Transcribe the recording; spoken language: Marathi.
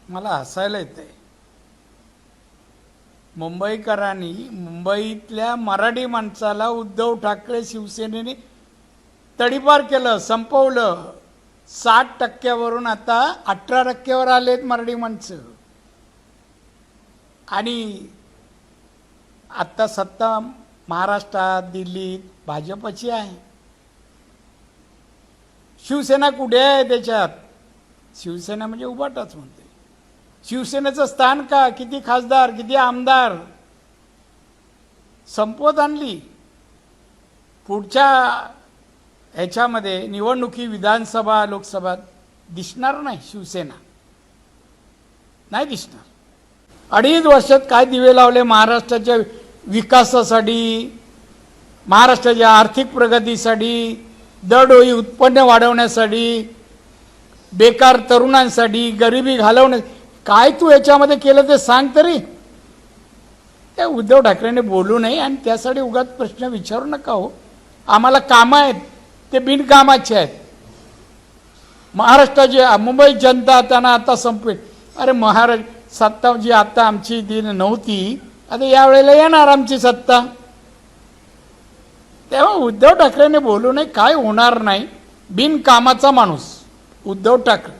मला हसायला येतंय. मुंबईकरांनी, मुंबईतल्या मराठी माणसाला उद्धव ठाकरे शिवसेनेने तडीपार केलं, संपवलं. 60% आता 18% आलेत मराठी माणसं. आणि आता सत्ता महाराष्ट्रात, दिल्लीत भाजपची आहे. शिवसेना कुठे आहे त्याच्यात? शिवसेना म्हणजे उभाटाच म्हणते. शिवसेनेचं स्थान का? किती खासदार, किती आमदार संपवत आणली. पुढच्या ह्याच्यामध्ये निवडणुकी, विधानसभा, लोकसभा दिसणार नाही. शिवसेना नाही दिसणार. 2.5 वर्षात काय दिवे लावले महाराष्ट्राच्या विकासासाठी, महाराष्ट्राच्या आर्थिक प्रगतीसाठी, दरडोई उत्पन्न वाढवण्यासाठी, बेकार तरुणांसाठी, गरिबी घालवण्या. काय तू याच्यामध्ये केलं ते सांग तरी. त्या उद्धव ठाकरेंनी बोलू नये आणि त्यासाठी उगाच प्रश्न विचारू नका हो. आम्हाला कामं आहेत, ते बिनकामाचे आहेत. महाराष्ट्राची, मुंबई जनता त्यांना आता संपवेल. अरे महाराष्ट्र सत्ता जी आता आमची दिन नव्हती, आता यावेळेला येणार आमची सत्ता. तेव्हा उद्धव ठाकरेंनी बोलू नये. काय होणार नाही. बिनकामाचा माणूस उद्धव ठाकरे.